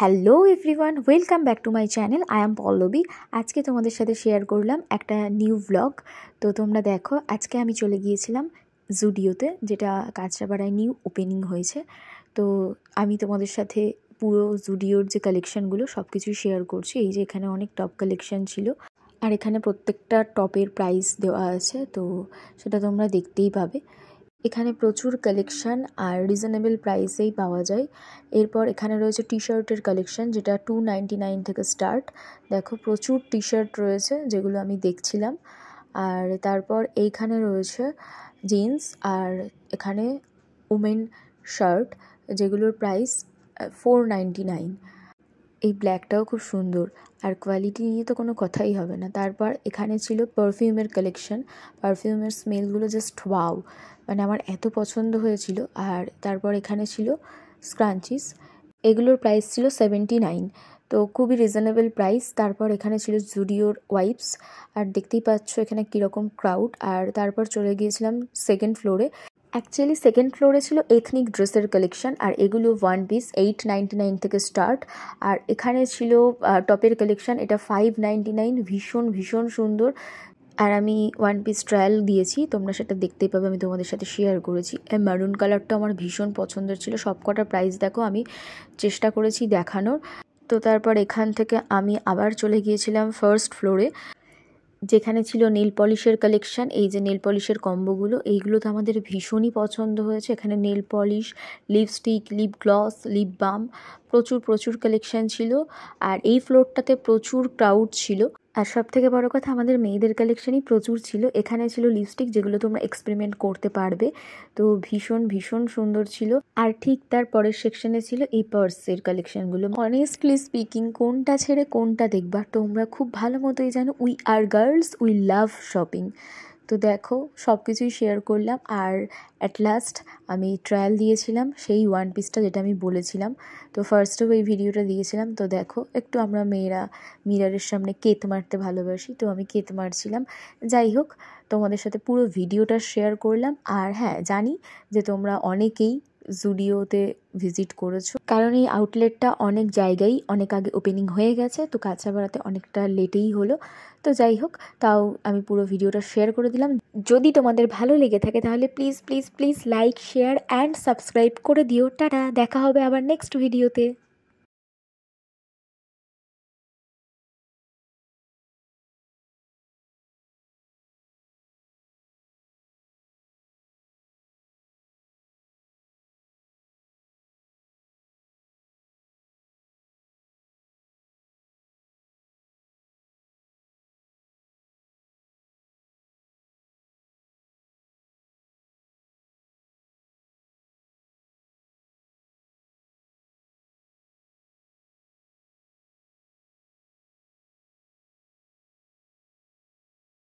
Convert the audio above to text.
Hello everyone, welcome back to my channel. I am Pallavi. আজকে তোমাদের সাথে শেয়ার করলাম একটা নিউ ব্লগ। তো তোমরা দেখো, আজকে আমি চলে গিয়েছিলাম জুডিওতে, যেটা কাঁচরাপাড়ায় নিউ ওপেনিং হয়েছে। তো আমি তোমাদের সাথে পুরো জুডিওর যে কালেকশানগুলো সব কিছুই শেয়ার করছি। এই যে এখানে অনেক টপ কালেকশান ছিল, আর এখানে প্রত্যেকটা টপের প্রাইস দেওয়া আছে, তো সেটা তোমরা দেখতেই পাবে। এখানে প্রচুর কালেকশান আর রিজনেবল প্রাইসেই পাওয়া যায়। এরপর এখানে রয়েছে টি শার্টের কালেকশান, যেটা 299 থেকে স্টার্ট। দেখো প্রচুর টি শার্ট রয়েছে, যেগুলো আমি দেখছিলাম। আর তারপর এইখানে রয়েছে জিন্স, আর এখানে উমেন শার্ট, যেগুলোর প্রাইস 499। এই ব্ল্যাকটাও খুব সুন্দর, আর কোয়ালিটি নিয়ে তো কোনো কথাই হবে না। তারপর এখানে ছিল পারফিউমের কালেকশন। পারফিউমের স্মেলগুলো জাস্ট ওয়াও, মানে আমার এত পছন্দ হয়েছিল। আর তারপর এখানে ছিল স্ক্রাঞ্চিস, এগুলোর প্রাইস ছিল 79, তো খুবই রিজনেবল প্রাইস। তারপর এখানে ছিল জুডিওর ওয়াইপস, আর দেখতেই পাচ্ছ এখানে কীরকম ক্রাউড। আর তারপর চলে গিয়েছিলাম সেকেন্ড ফ্লোরে। অ্যাকচুয়ালি সেকেন্ড ফ্লোরে ছিল এথনিক ড্রেসের কালেকশন, আর এগুলো 1 পিস 899 থেকে স্টার্ট। আর এখানে ছিল টপের কালেকশন, এটা 599, ভীষণ ভীষণ সুন্দর। আর আমি 1 পিস ট্রায়াল দিয়েছি, তোমরা সেটা দেখতেই পাবে, আমি তোমাদের সাথে শেয়ার করেছি। এই মারুন কালারটা আমার ভীষণ পছন্দের ছিল। সব কটা প্রাইস দেখো, আমি চেষ্টা করেছি দেখানোর। তো তারপর এখান থেকে আমি আবার চলে গিয়েছিলাম ফার্স্ট ফ্লোরে, যেখানে ছিল নেল পলিশের কালেকশান। এই যে নেল পলিশের কম্বোগুলো, এইগুলো তো আমাদের ভীষণই পছন্দ হয়েছে। এখানে nail polish, lipstick, lip gloss, lip balm, প্রচুর প্রচুর কালেকশান ছিল। আর এই ফ্লোরটাতে প্রচুর ক্রাউড ছিল। আর সব থেকে বড় কথা, আমাদের মেয়েদের কালেকশানই প্রচুর ছিল। এখানে ছিল লিপস্টিক, যেগুলো তোমরা এক্সপেরিমেন্ট করতে পারবে, তো ভীষণ ভীষণ সুন্দর ছিল। আর ঠিক তার পরের সেকশনে ছিল এই পার্সের কালেকশানগুলো। অনেস্টলি স্পিকিং, কোনটা ছেড়ে কোনটা দেখবা তোমরা খুব ভালো মতোই জানো। We are girls, we love shopping. তো দেখো, সব কিছুই শেয়ার করলাম। আর অ্যাট লাস্ট আমি ট্রায়াল দিয়েছিলাম সেই 1 পিসটা, যেটা আমি বলেছিলাম। তো ফার্স্টেও এই ভিডিওটা দিয়েছিলাম। তো দেখো, একটু আমরা মেয়েরা মিররের সামনে কেত মারতে ভালোবাসি, তো আমি কেত মারছিলাম। যাই হোক, তোমাদের সাথে পুরো ভিডিওটা শেয়ার করলাম। আর হ্যাঁ, জানি যে তোমরা অনেকেই জুডিওতে ভিজিট করেছো, কারণ এই আউটলেটটা অনেক জায়গায় অনেক আগে ওপেনিং হয়ে গেছে, তো কাঁচরাপাড়াতে অনেকটা লেটেই হলো। তো যাই হোক, তাও আমি পুরো ভিডিওটা শেয়ার করে দিলাম। যদি তোমাদের ভালো লেগে থাকে তাহলে please please please like, share and subscribe করে দিও। টাটা, দেখা হবে আবার নেক্সট ভিডিওতে।